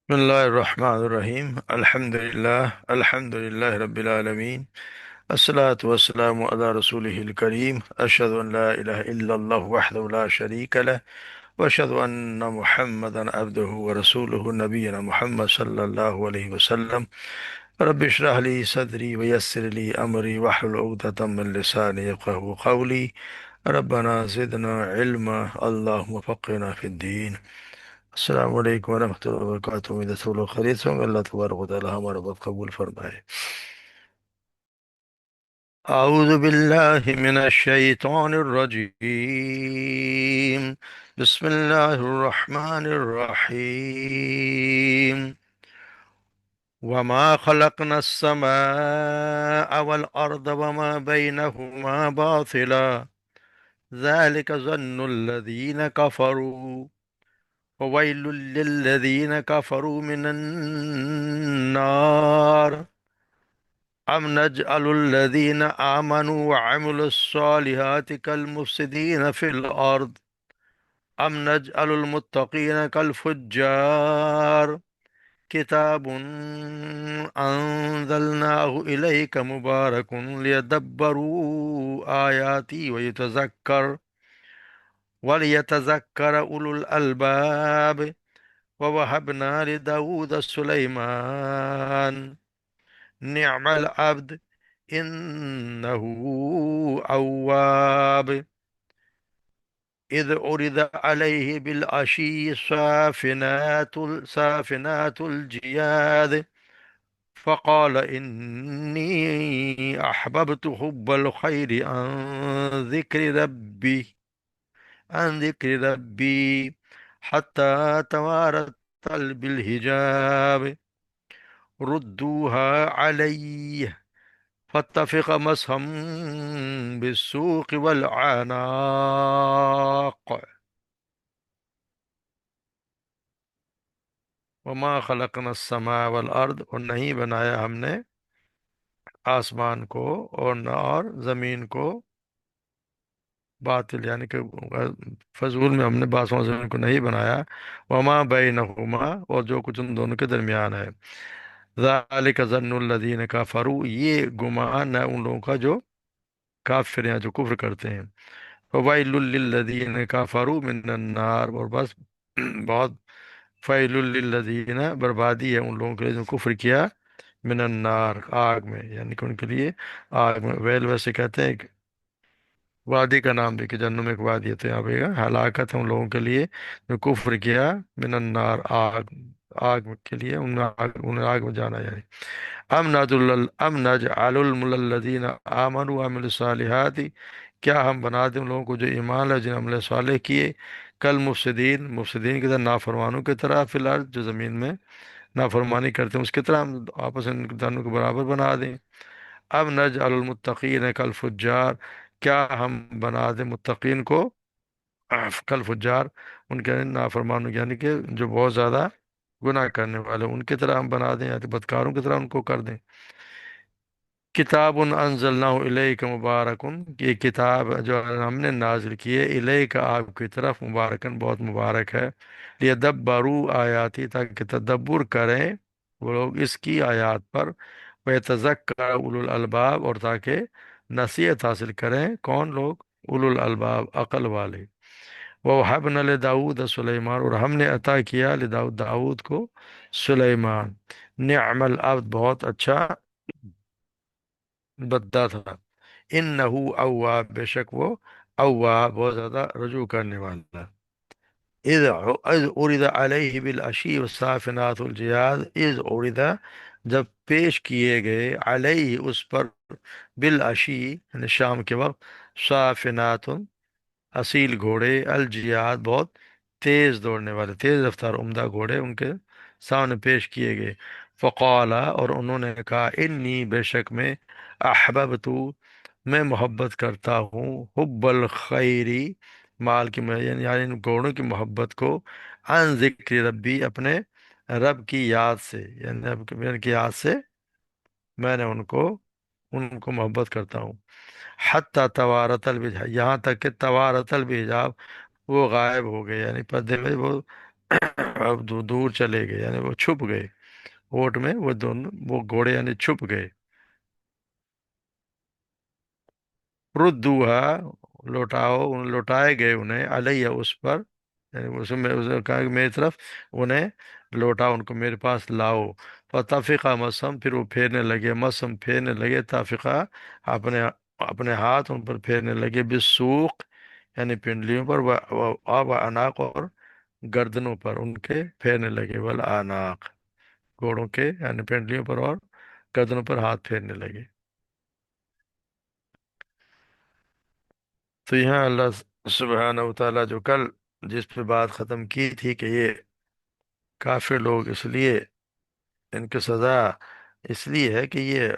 بسم الله الرحمن الرحيم الحمد لله رب العالمين. الصلاة والسلام على رسوله الكريم. أشهد أن لا إله إلا الله وحده لا شريك له، وأشهد أن محمدا عبده ورسوله. نبينا محمد صلى الله عليه وسلم. رب اشرح لي صدري ويسر لي أمري واحلل عقدة من لساني يفقهوا قولي. ربنا زدنا علما، اللهم فقهنا في الدين. السلام علیکم ورحمۃ اللہ وبرکاتہ، امید ہے سب لوگ خیریت سے ہوں گے۔ اللہ تبارک و تعالی ہمارا بات قبول فرمائے۔ اعوذ باللہ من الشیطان الرجیم، بسم اللہ الرحمن الرحیم۔ وما خلقنا السماء والأرض وما بينهما باطلا ذلك ظن الذين كفروا وويل للذين كفروا من النار أم نجعل الذين آمنوا وعملوا الصالحات كالمفسدين في الأرض أم نجعل المتقين كالفجار كتاب أنزلناه إليك مبارك ليدبروا آياتي وليتذكر أولو الألباب. ووهبنا لداود سليمان نعم العبد إنه أواب. إذ عرض عليه بالعشي سافنات الجياد فقال إني أحببت حب الخير عن ذكر ربي حتى توارت بالحجاب ردوها عليه فاتفق مسحا بالسوق والعناق. وما خلقنا السماء والارض، اور نہیں بنایا ہم نے آسمان کو اور زمین کو باطل، یعنی کہ فضول میں ہم نے آسمان و زمین کو نہیں بنایا۔ وما بینہما، اور جو کچھ ان دونوں کے درمیان ہے۔ ذالک ظن الذین کفروا، یہ گمان ہے ان لوگوں کا جو کافر ہیں، جو کفر کرتے ہیں۔ فویل للذین کفروا من النار، اور بس بہت فیل للذین، بربادی ہے ان لوگوں کے لیے جو کفر کیا، من النار، آگ میں، یعنی کہ ان کے لیے آگ میں۔ ویل ویسے کہتے ہیں کہ وادی کا نام بھی، کہ جہنم میں ایک وادی ہے، تو یہاں پہ ہلاکت ہے ان لوگوں کے لیے جو کفر کیا، من النار، آگ، آگ کے لیے انہیں آگ میں جانا یعنی۔ ام نجعل الذین آمنوا وعملوا الصالحات، کیا ہم بنا دیں ان لوگوں کو جو ایمان ہے، جن عمل صالح کیے، کل مفسدین کی طرح، نافرمانوں کی طرح، فی الارض، جو زمین میں نافرمانی کرتے ہیں اس کی طرح ہم آپس میں ان دونوں کو برابر بنا دیں۔ اب نجعل المتقین کالفجار، کیا ہم بنا دیں متقین کو کالفجار، ان کے نافرمانوں یعنی کہ جو بہت زیادہ گناہ کرنے والے، ان کی طرح ہم بنا دیں، یا تو بدکاروں کی طرح ان کو کر دیں۔ کتاب انزلناہ الیک مبارکن، یہ کتاب جو ہم نے نازل کی ہے، الیک، آپ کی طرف، مبارکن، بہت مبارک ہے، لیدبروا آیاتی، تاکہ تدبر کریں وہ لوگ اس کی آیات پر، ویتذکر اولو الالباب، اور تاکہ نصیحت حاصل کریں کون لوگ، اولو الالباب، عقل والے۔ وَوَهَبْنَا لِدَاوُودَ سُلَيْمَانَ، اور ہم نے عطا کیا داؤد کو سلیمان، نعم العبد، بہت اچھا بندہ تھا، انہو اواب، بے شک وہ اواب، بہت زیادہ رجوع کرنے والا۔ اذ عرض علیہ بالعشی والصافنات الجیاد، اذ عرض، جب پیش کیے گئے، علیہ، اس پر، بالعشی، یعنی شام کے وقت، صافنات، اصیل گھوڑے، الجیاد، بہت تیز دوڑنے والے، تیز رفتار عمدہ گھوڑے ان کے سامنے پیش کیے گئے۔ فقالا، اور انہوں نے کہا، انی، بے شک میں محبت کرتا ہوں، حب الخیری، مال کی، یعنی ان گھوڑوں کی محبت کو، عن ذکر ربی، اپنے رب کی یاد سے، یعنی رب کی یاد سے میں نے ان کو محبت کرتا ہوں۔ حتی توارت البحجاب، یہاں تک کہ توارت البحجاب، وہ غائب ہو گئے، یعنی پردے میں وہ अब دور چلے گئے، یعنی وہ چھپ گئے اوٹ میں، وہ دونوں وہ گھوڑے یعنی چھپ گئے. ردوہا، لوٹائے گئے انہیں، علیہ اس پر، یعنی اس نے کہا کہ میری طرف انہیں لوٹا، ان کو میرے پاس لاؤ. فتفقہ مسم، پھر وہ پھیرنے لگے، مسم پھیرنے لگے، تفقہ اپنے اپنے ہاتھ ان پر پھیرنے لگے، بالسوق یعنی پنڈلیوں پر، و اناق اور گردنوں پر ان کے پھیرنے لگے، والاناق گھوڑوں کے یعنی پنڈلیوں پر اور گردنوں پر ہاتھ پھیرنے لگے. تو یہاں اللہ سبحانہ و تعالیٰ جو کل جس پہ بات ختم کی تھی کہ یہ کافر لوگ اس لیے ان کی سزا اس لیے ہے کہ یہ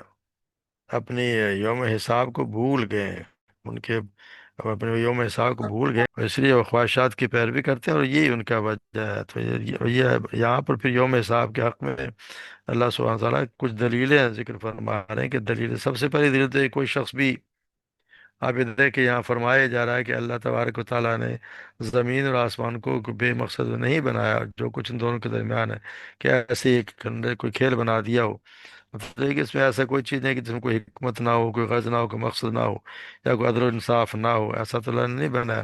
اپنی یوم حساب کو بھول گئے ہیں. ان کے اپنے یوم حساب کو بھول گئے، اور اس لیے وہ خواہشات کی پیروی کرتے ہیں، اور یہی ان کا وجہ ہے. تو یہاں پر پھر یوم حساب کے حق میں اللہ سبحانہ و تعالیٰ کچھ دلیلیں ذکر فرما رہے ہیں. کہ دلیل سب سے پہلی دلیل تو یہ، کوئی شخص بھی آپ یہ دیکھیں یہاں فرمایا جا رہا ہے کہ اللہ تبارک و تعالیٰ نے زمین اور آسمان کو بے مقصد نہیں بنایا، جو کچھ ان دونوں کے درمیان ہے کہ ایسے ایک کوئی کھیل بنا دیا ہو. مطلب ہے کہ اس میں ایسا کوئی چیز نہیں کہ جس میں کوئی حکمت نہ ہو، کوئی غرض نہ ہو، کوئی مقصد نہ ہو، یا کوئی عدل و انصاف نہ ہو. ایسا تو اللہ نے نہیں بنایا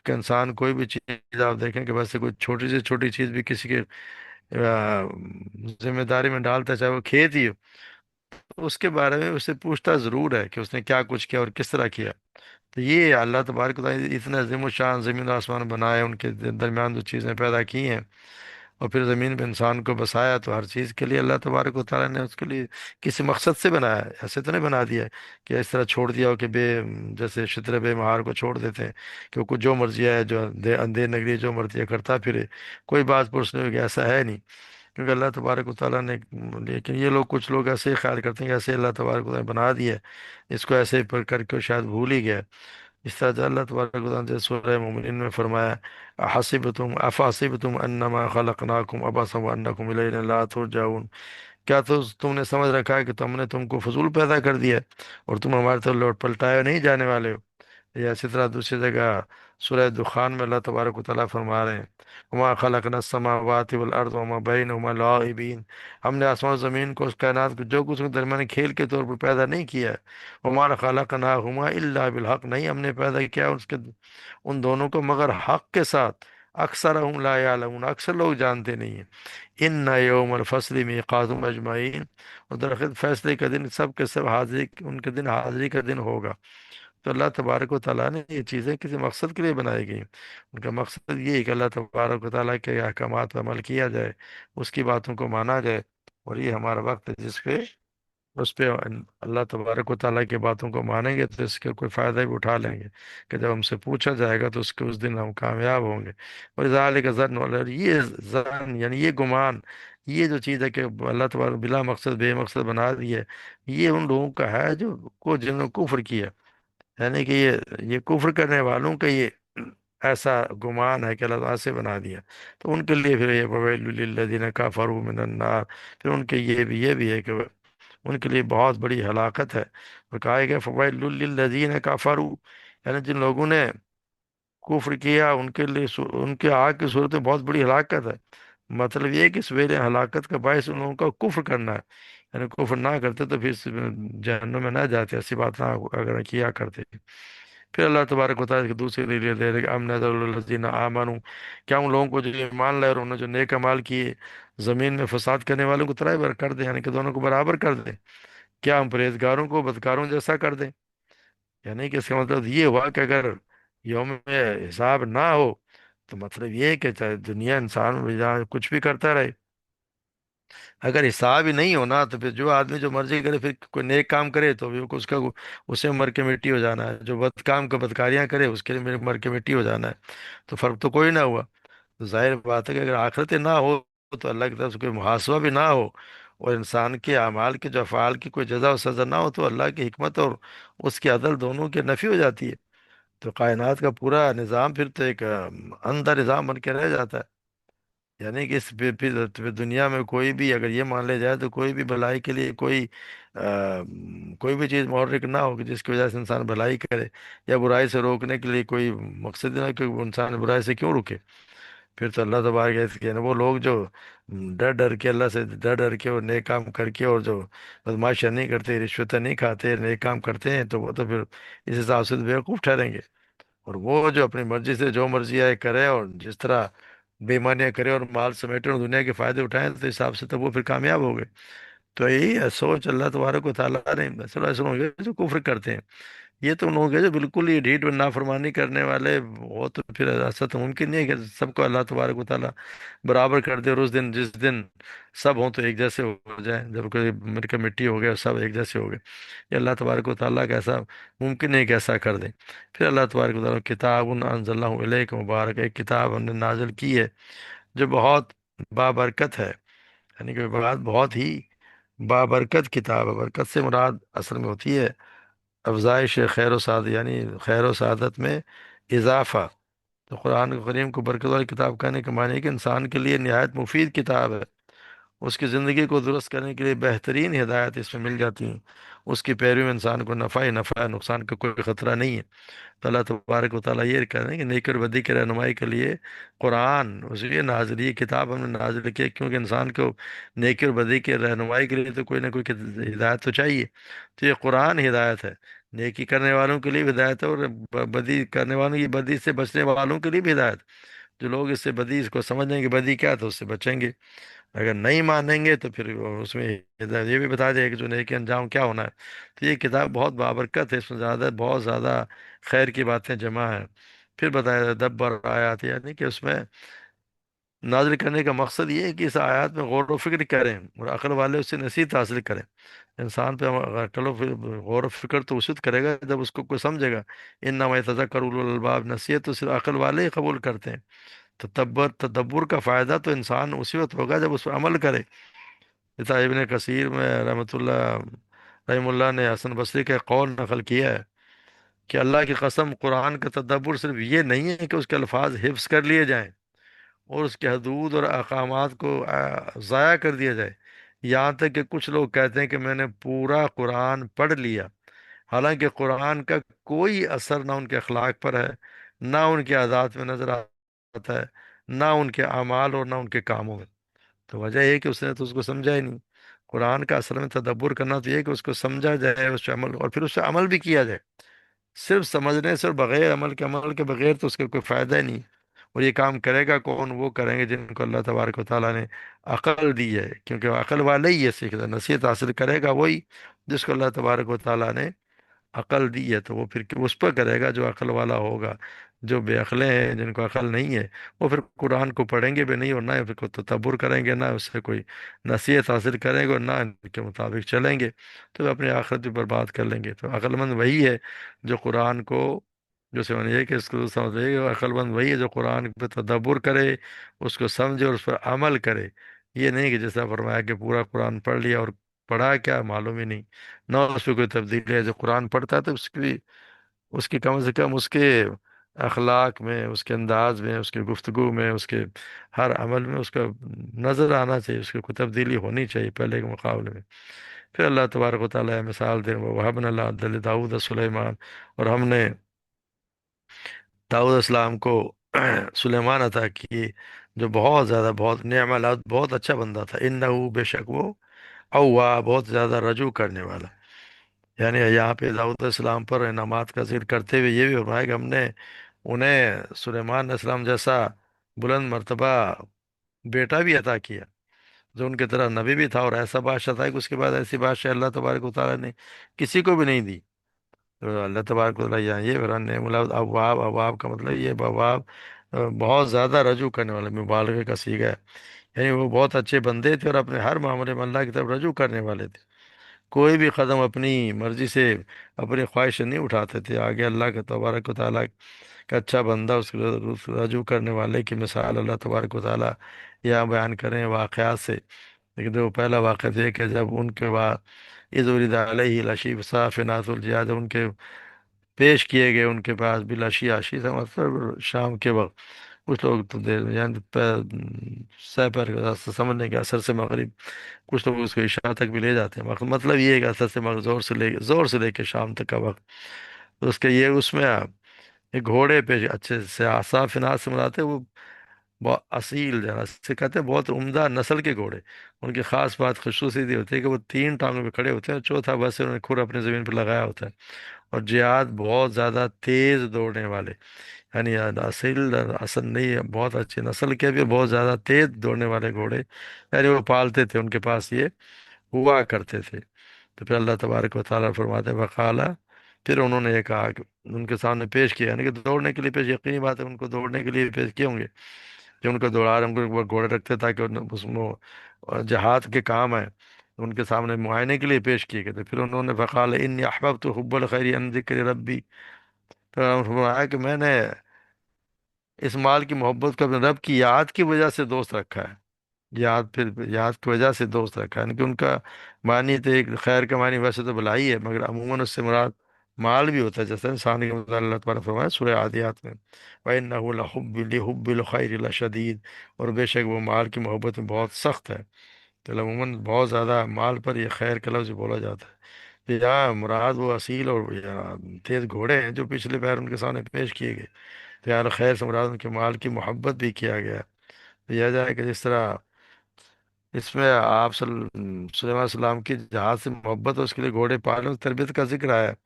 کہ انسان کوئی بھی چیز آپ دیکھیں کہ ویسے کوئی چھوٹی سے چھوٹی چیز بھی کسی کے ذمہ داری میں ڈالتا ہے، چاہے وہ کھیت ہی ہو، تو اس کے بارے میں اسے پوچھتا ضرور ہے کہ اس نے کیا کچھ کیا اور کس طرح کیا. تو یہ اللہ تبارک و تعالیٰ اتنا عظیم و شان زمین و آسمان بنائے، ان کے درمیان جو چیزیں پیدا کی ہیں، اور پھر زمین پہ انسان کو بسایا، تو ہر چیز کے لیے اللہ تبارک و تعالیٰ نے اس کے لیے کسی مقصد سے بنایا ہے. ایسے تو نہیں بنا دیا ہے کہ اس طرح چھوڑ دیا ہو کہ جیسے شتر بے مہار کو چھوڑ دیتے ہیں کہ وہ کچھ جو مرضی ہے، جو اندھیر نگری جو مرضی ہے کرتا پھرے، کوئی بات پوچھنے ہوگی. ایسا ہے نہیں، کیونکہ اللہ تبارک و تعالیٰ نے. لیکن یہ لوگ کچھ لوگ ایسے ہی خیال کرتے ہیں کہ ایسے اللہ تبارک و تعالیٰ نے بنا دیا ہے، اس کو ایسے ہی پر کر کے شاید بھول ہی گیا. اس طرح سے اللہ تبارک و تعالیٰ نے سورہ مومنین میں فرمایا، حسبتم افحسبتم انما خلقناکم عبثا وانکم الینا لا ترجعون. کیا تو تم نے سمجھ رکھا ہے کہ تم نے تم کو فضول پیدا کر دیا ہے اور تم ہمارے طرف لوٹ پلٹائے نہیں جانے والے ہو. یا اسی طرح دوسری جگہ سورہ دخان میں اللہ تبارک و تعالیٰ فرما رہے ہیں، وما خلقنا السماوات والارض وما بینہما لاعبین. ہم نے آسمان و زمین کو، اس کائنات کو، جو کچھ کے درمیان کھیل کے طور پر پیدا نہیں کیا ہے. وما خلقناہما الا بالحق، نہیں ہم نے پیدا کیا ان دونوں کو مگر حق کے ساتھ. اکثرهم لا یعلمون، اکثر لوگ جانتے نہیں ہیں. ان یوم الفصل میقاتهم اجمعین، اور درخت فیصلے کا دن سب کے سب حاضری، ان کے دن حاضری کا دن ہوگا. تو اللہ تبارک و تعالیٰ نے یہ چیزیں کسی مقصد کے لیے بنائی گئی. ان کا مقصد یہ ہے کہ اللہ تبارک و تعالیٰ کے احکامات پر عمل کیا جائے، اس کی باتوں کو مانا جائے. اور یہ ہمارا وقت ہے جس پہ اس پہ اللہ تبارک و تعالیٰ کی باتوں کو مانیں گے تو اس کے کوئی فائدہ بھی اٹھا لیں گے کہ جب ہم سے پوچھا جائے گا تو اس کے اس دن ہم کامیاب ہوں گے. اور ذالک ظن، اور یہ ظن یعنی یہ گمان، یہ جو چیز ہے کہ اللہ تبارک بلا مقصد بے مقصد بنا دی ہے، یہ ان لوگوں کا ہے جو جنہوں نے کفر کیا. یعنی کہ یہ کفر کرنے والوں کا یہ ایسا گمان ہے کہ اللہ تعالیٰ سے بنا دیا. تو ان کے لیے پھر یہ فویل للذین کفروا من النار، پھر ان کے یہ بھی ہے کہ ان کے لیے بہت بڑی ہلاکت ہے. اور کہا گیا فویل للذین کفروا، یعنی جن لوگوں نے کفر کیا ان کے لیے ان کے آگ کی صورت میں بہت بڑی ہلاکت ہے. مطلب یہ ہے کہ سویرے ہلاکت کا باعث ان لوگوں کا کفر کرنا ہے. یعنی کفر نہ کرتے تو پھر جہنم میں نہ جاتے، ایسی بات نہ اگر کیا کرتے. پھر اللہ تبارک و تعالیٰ کی دوسری دلیل دے رہے کہ ام نظر الذین آمنوا، کیا ان لوگوں کو جو ایمان لائے اور انہوں نے جو نیک اعمال کیے، زمین میں فساد کرنے والوں کو ترائے بر کر دیں، یعنی کہ دونوں کو برابر کر دیں. کیا ہم پرہیزگاروں کو بدکاروں جیسا کر دیں؟ یعنی کہ اس کا مطلب یہ ہوا کہ اگر یوم حساب نہ ہو تو مطلب یہ ہے کہ چاہے دنیا انسان جہاں کچھ بھی کرتا رہے، اگر حساب ہی نہیں ہونا تو پھر جو آدمی جو مرضی کرے، پھر کوئی نیک کام کرے تو بھی اس کا اسے مر کے مٹی ہو جانا ہے، جو بد کام کا بدکاریاں کرے اس کے لیے مر کے مٹی ہو جانا ہے. تو فرق تو کوئی نہ ہوا. تو ظاہر بات ہے کہ اگر آخرت نہ ہو تو اللہ کی طرف سے کوئی محاسبہ بھی نہ ہو، اور انسان کے اعمال کے جو افعال کی کوئی جزا و سزا نہ ہو، تو اللہ کی حکمت اور اس کی عدل دونوں کی نفی ہو جاتی ہے. تو کائنات کا پورا نظام پھر تو ایک اندھا نظام بن کے رہ جاتا ہے. یعنی کہ اس پھر دنیا میں کوئی بھی اگر یہ مان لیا جائے تو کوئی بھی بھلائی کے لیے کوئی بھی چیز محرک نہ ہو کہ جس کی وجہ سے انسان بھلائی کرے، یا برائی سے روکنے کے لیے کوئی مقصد نہ کہ وہ انسان برائی سے کیوں رکے. پھر تو اللہ तबारक के ना वो लोग जो डर डर के अल्लाह से डर डर के और नेक काम करके और जो बदमाशियाँ नहीं करते, रिश्वतें नहीं खाते, नेक काम करते हैं, तो वो तो फिर इस हिसाब से तो बेवकूफ़ ठहरेंगे। और वो जो अपनी मर्जी से जो मर्जी आए करे और जिस तरह बेईमानियां करे और माल समेटे और दुनिया के फायदे उठाएं, तो इस हिसाब से तो वो फिर कामयाब हो गए। तो यही है सोच अल्लाह तबारक व तआला ने। चलो ऐसे लोग हैं जो कुफ्र करते हैं, ये तो लोग हैं जो बिल्कुल ही ढीठ और नाफरमानी करने वाले, वो तो फिर ऐसा तो मुमकिन नहीं है कि सबको अल्लाह तबारक व तआला बराबर कर दे, और उस दिन जिस दिन सब हों तो एक जैसे हो जाए, जब कोई मिट्टी मिट्टी हो गया सब एक जैसे हो गए। ये अल्लाह तबारक व तआला का ऐसा मुमकिन नहीं कि ऐसा कर दे। फिर अल्लाह तबारक व तआला किताब अनज़लनाहु इलैका मुबारक, एक किताब हमने नाजिल की है जो बहुत बाबरकत है, यानी कि बात बहुत ही बाबरकत किताब है। बरकत से मुराद असल में होती है अफजाइश खैर व साद, यानी खैर व सादत में इजाफा। तो कुरान करीम को बरकत वाली किताब कहने का माने है कि इंसान के लिए निहायत मुफीद किताब है। उसकी ज़िंदगी को दुरुस्त करने के लिए बेहतरीन हिदायत इसमें मिल जाती हैं। उसकी पैरवी में इंसान को नफ़ा ही नफ़ा है, नुकसान का कोई ख़तरा नहीं है। तो अल्लाह तबारक व तआला ये कह रहे हैं कि नेकी और बदी की रहनुमाई के लिए कुरान, उसलिए नाजिल ये किताब हमने नाजिल की है, क्योंकि इंसान को नेकी और बदी की रहनुमाई के लिए तो कोई ना कोई हिदायत तो चाहिए। तो ये कुरान हिदायत है, नेकी करने वालों के लिए भी हिदायत है, और बदी करने वालों की, बदी से बचने वालों के लिए भी हिदायत। जो लोग इससे बदी इसको समझ लेंगे बदी क्या है, तो उससे बचेंगे। अगर नहीं मानेंगे तो फिर वो उसमें ये भी बता दिया कि जो नेकी अंजाम क्या होना है। तो ये किताब बहुत बाबरकत है, इसमें ज़्यादा बहुत ज़्यादा खैर की बातें जमा है। फिर बताया दब्बर आयात, यानी कि उसमें नाज़िल करने का मकसद ये है कि इस आयत में गौर व फिक्र करें और अक्ल वाले उससे नसीहत हासिल करें। इंसान पे अक्ल गौर व फिक्र तो उसी वक्त करेगा जब उसको कोई समझेगा। इन्नमा यतज़क्करु उलुल अलबाब, नसीहत तो सिर्फ अक्ल वाले ही कबूल करते हैं। तो तदब्बर का फ़ायदा तो इंसान उसी वक्त होगा जब उस पर अमल करे। जैसा इब्ने कसीर में रहमुल्लाह ने हसन बसरी का कौल नकल किया है कि अल्लाह की कसम, कुरान का तदब्बर सिर्फ ये नहीं है कि उसके अल्फाज हिफ्स कर लिए जाएं और उसके हदूद और अहकामात को ज़ाया कर दिया जाए। यहाँ तक कि कुछ लोग कहते हैं कि मैंने पूरा कुरान पढ़ लिया, हालांकि कुरान का कोई असर ना उनके अखलाक पर है, ना उनके आदात में नजर आता है, ना उनके अमाल और ना उनके कामों में। तो वजह यह है कि उसने तो उसको समझा ही नहीं। कुरान का असल में तदब्बर करना तो ये है कि उसको समझा जाए, उस पर अमल, और फिर उस पर अमल भी किया जाए। सिर्फ समझने से और बगैर अमल के बगैर तो उसका कोई फ़ायदा ही नहीं। और ये काम करेगा कौन? वो करेंगे जिनको अल्लाह तबारक व तआला ने अकल दी है, क्योंकि अकल वाले ही ये सीखता, नसीहत हासिल करेगा वही जिसको अल्लाह तबारक व तआला ने अकल दी है। तो वो फिर उस पर करेगा जो अकल वाला होगा। जो बेअक्ले हैं, जिनको अकल नहीं है, वो फिर कुरान को पढ़ेंगे भी नहीं, और ना फिर को तदब्बर करेंगे, ना उससे कोई नसीहत हासिल करेंगे, और ना इनके मुताबिक चलेंगे। तो वे अपनी आखिरत भी बर्बाद कर लेंगे। तो अक्लमंद वही है जो कुरान को, जो समझिए कि इसको समझिए, अक्लमंद वही है जो कुरान पे तदब्बर करे, उसको समझे और उस पर अमल करे। ये नहीं कि जैसा फरमाया कि पूरा कुरान पढ़ लिया और पढ़ा क्या मालूम ही नहीं, ना उस पर कोई तब्दीली है। जो कुरान पढ़ता है तो उसकी उसकी कम से कम उसके अखलाक में, उसके अंदाज में, उसके गुफ्तगू में, उसके हर अमल में उसका नज़र आना चाहिए, उसकी कोई तब्दीली होनी चाहिए पहले के मुकाबले में। फिर अल्लाह तबारक व तआला मिसाल दे, वहबना दाऊद सुलेमान, और हमने दाऊद अस्सलाम को सुलेमान अता की, जो बहुत ज़्यादा, बहुत नेमल, बहुत अच्छा बंदा था। इन्नहु, बेशक वो, अव्वा, बहुत ज़्यादा रजू करने वाला। यानी यहाँ पे दाऊद अस्सलाम पर इनामात का जिक्र करते हुए ये भी फरमाया कि हमने उन्हें सुलेमान अस्सलाम जैसा बुलंद मर्तबा बेटा भी अता किया, जो उनकी तरह नबी भी था, और ऐसा बादशाह था कि उसके बाद ऐसी बादशाह अल्लाह तबारक व तआला ने किसी को भी नहीं दी। तो अल्लाह तबारक व तआला यहाँ ये मतलब अवाब, अवाब का मतलब ये अवाब बहुत ज़्यादा रजू करने वाले, मुबालगे का सीगा है। यानी वो बहुत अच्छे बंदे थे और अपने हर मामले में अल्लाह की तरफ रजू करने वाले थे। कोई भी कदम अपनी मर्जी से, अपनी ख्वाहिश से नहीं उठाते थे, आगे अल्लाह के तबारक व तआला का अच्छा बंदा, उसके रजू करने वाले की मिसाल अल्लाह तबारक व तआला यहाँ बयान करें वाक़यात से। लेकिन जो पहला वाक़या ये कि जब उनके बाद इज़ अलैहि लशीब साफ़िनातुल जियाद, जब उनके पेश किए गए उनके पास बिलाशी आशी था, मतलब शाम के वक्त। कुछ लोग तो देर यानी सह पैर के रास्ते समझने के असर से मगरिब, कुछ लोग उसको इशा तक भी ले जाते हैं। मतलब ये है कि असर से मगरिब, जोर से लेके शाम तक का वक्त। तो उसके ये उसमें एक घोड़े पे अच्छे से आसाफिनात से मिलाते, वो बहुत असील जो है से कहते हैं, बहुत उम्दा नस्ल के घोड़े। उनकी खास बात खसूसियत होती है कि वो तीन टांगों पे खड़े होते हैं, और चौथा बस से उन्होंने खुर अपनी ज़मीन पर लगाया होता है। और जिहाद बहुत ज़्यादा तेज़ दौड़ने वाले, यानी असील असल नहीं है, बहुत अच्छी नस्ल के भी बहुत ज़्यादा तेज़ दौड़ने वाले घोड़े, यानी वो पालते थे, उनके पास ये हुआ करते थे। तो फिर अल्लाह तबारक व तआला फरमाते हैं, वकाला, फिर उन्होंने ये कहा कि उनके सामने पेश किया, यानी कि दौड़ने के लिए पेश, यकीनी बात है उनको दौड़ने के लिए पेश किए होंगे। जो उनको दौड़ा रहे, उनको वो घोड़े रखते ताकि उसमें जहाद के काम है, उनके सामने मुआयने के लिए पेश किए गए थे। फिर उन्होंने फ़क़ाल इन्नी अहबब्तु हुब्बल खैरि अन ज़िक्रि रब्बी, तो उन्होंने फरमाया कि मैंने इस माल की मोहब्बत को अपने रब की याद की वजह से दोस्त रखा है। याद, फिर याद की वजह से दोस्त रखा है, यानी कि उनका मानी तो एक खैर का मानी वैसे तो भलाई है, मगर अमूमन उससे मुराद माल भी होता है, जैसे इंसान के मुताबिक अल्लाह तबारक व फरमाया सूरह आदियात में, व इन्नहु लिहुब्बिल खैरि लशदीद, और बेशक वो माल की मोहब्बत में बहुत सख्त है। तो अमूमन बहुत ज़्यादा माल पर यह खैर का लफ्ज़ बोला जाता है। तो यहाँ मुराद वो असील और या तेज़ घोड़े हैं जो पिछले पैर उनके सामने पेश किए गए। तो यहाँ खैर से मुराद उनके माल की मोहब्बत भी किया गया। तो यह जाए कि जिस तरह इसमें आप सुलेमान सलाम की जहाज से मोहब्बत और उसके लिए घोड़े पालने और तरबियत का जिक्र आया है।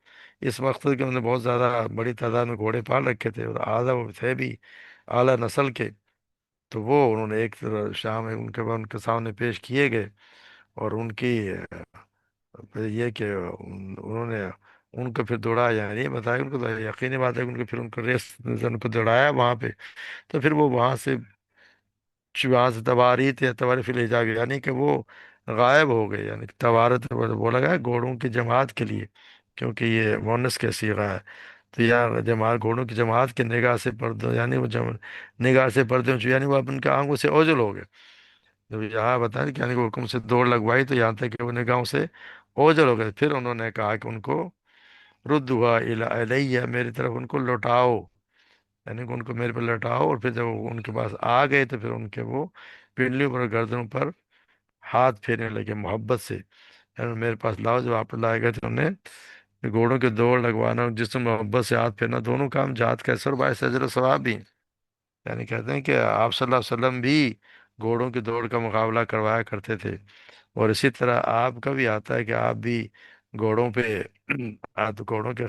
इस मकसद के उन्होंने बहुत ज़्यादा बड़ी तादाद में घोड़े पाल रखे थे, और आला वो थे भी आला नस्ल के। तो वो उन्होंने एक तरह शाम में उनके सामने पेश किए गए, और उनकी फिर ये कि उन्होंने उनको फिर दौड़ाया, यानी ये बताया उनको, तो यकीनी बात है कि उनको फिर उनको रेस उनको दौड़ाया वहाँ पे। तो फिर वो वहाँ से वहाँ से तवारीत या तवारीफ ले जा गए, यानी कि वो गायब हो गए। यानी कि तवारत बोला गया है घोड़ों की जमात के लिए, क्योंकि ये मुअन्नस का सीगा है। तो यहाँ जमात, घोड़ों की जमात के निगाह से पर्दे, यानी वो निगाह से पर्दे ऊंचे, यानी वो अपन के आंखों से ओझल हो गए। जब यहाँ बताया कि यानी कि हुक्म से दौड़ लगवाई, तो यहाँ तक कि वो निगाहों से ओझल हो गए। फिर उन्होंने कहा कि उनको रुद्द हुआ इलैया, मेरी तरफ उनको लौटाओ, यानी कि उनको मेरे पर लौटाओ। और फिर जब वो उनके पास आ गए, तो फिर उनके वो पिंडलियों पर, गर्दनों पर हाथ फेरने लगे मोहब्बत से, यानी मेरे पास लाओ। जब आप लाए गए, तो उन्हें घोड़ों की दौड़ लगवाना और जिसमें मोहब्बत से हाथ फेरना, दोनों काम जात का असर बायस अजर और सवाब भी हैं। यानी कहते हैं कि आप सल्लल्लाहु अलैहि वसल्लम भी घोड़ों की दौड़ का मुकाबला करवाया करते थे। और इसी तरह आपका भी आता है कि आप भी घोड़ों पे आप घोड़ों के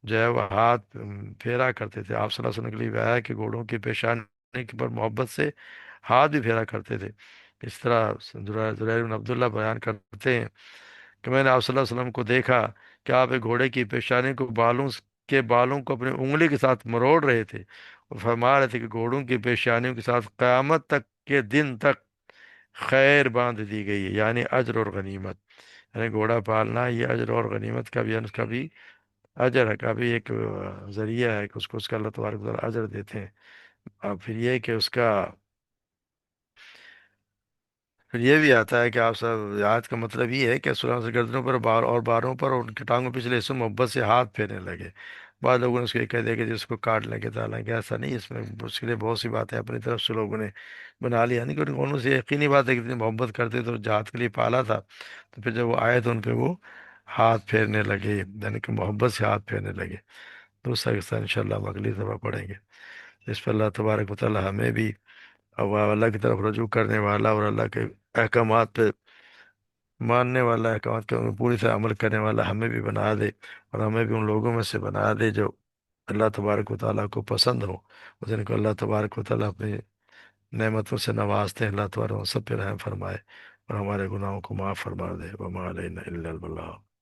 जो है वो हाथ फेरा करते थे। आप सल्लल्लाहु अलैहि वसल्लम के लिए भी आया कि घोड़ों की पेशानी के पर मोहब्बत से हाथ भी फेरा करते थे। इस तरह जुरैर बिन अब्दुल्ला बयान करते हैं कि मैंने आप सल्लल्लाहु अलैहि वसल्लम को देखा कि आप एक घोड़े की पेशानी को बालों को अपनी उंगली के साथ मरोड़ रहे थे, और फरमा रहे थे कि घोड़ों की पेशानियों के साथ क़यामत तक के दिन तक खैर बांध दी गई है, यानी अजर और गनीमत। यानी घोड़ा पालना ये अजर और गनीमत का भी, यानी उसका भी अजर है, का भी एक जरिया है कि उसको उसका अल्लाह तबारक व तआला अजर देते हैं। अब फिर ये है कि उसका फिर ये भी आता है कि आप सब याद का मतलब ये है कि सुलह से गर्दनों पर बार और बारों पर और उनके टांगों पिछले हिस्सों में मोहब्बत से हाथ फेरने लगे। बाद लोगों ने उसको ये कह दिया कि जिसको काट लेंगे तालेंगे, ऐसा नहीं, इसमें उसके लिए बहुत सी बातें अपनी तरफ से लोगों ने बना ली, यानी कि उन से यकीनी बात है कि इतनी मोहब्बत करते तो जहाद के लिए पाला था। तो फिर जब वो आए तो उन पे वो हाथ फेरने लगे, यानी कि मोहब्बत से हाथ फेरने लगे। दूसरा हिस्सा इंशाल्लाह हम अगली दफ़ा पढ़ेंगे। इस पर अल्लाह तबारक व तआला हमें भी अब अल्लाह की तरफ रजू करने वाला और अल्लाह के अहकामात पे मानने वाला, अहकामात के पूरी तरह अमल करने वाला हमें भी बना दे, और हमें भी उन लोगों में से बना दे जो अल्लाह तबारक व तआला को पसंद हो, और जिनको अल्लाह तबारक व तआला अपनी नेमतों से नवाजते हैं। अल्लाह तबारक हम सब पे रहम फरमाए और हमारे गुनाहों को माफ़ फरमा दे। वमा अलैना इल्लल बलाग।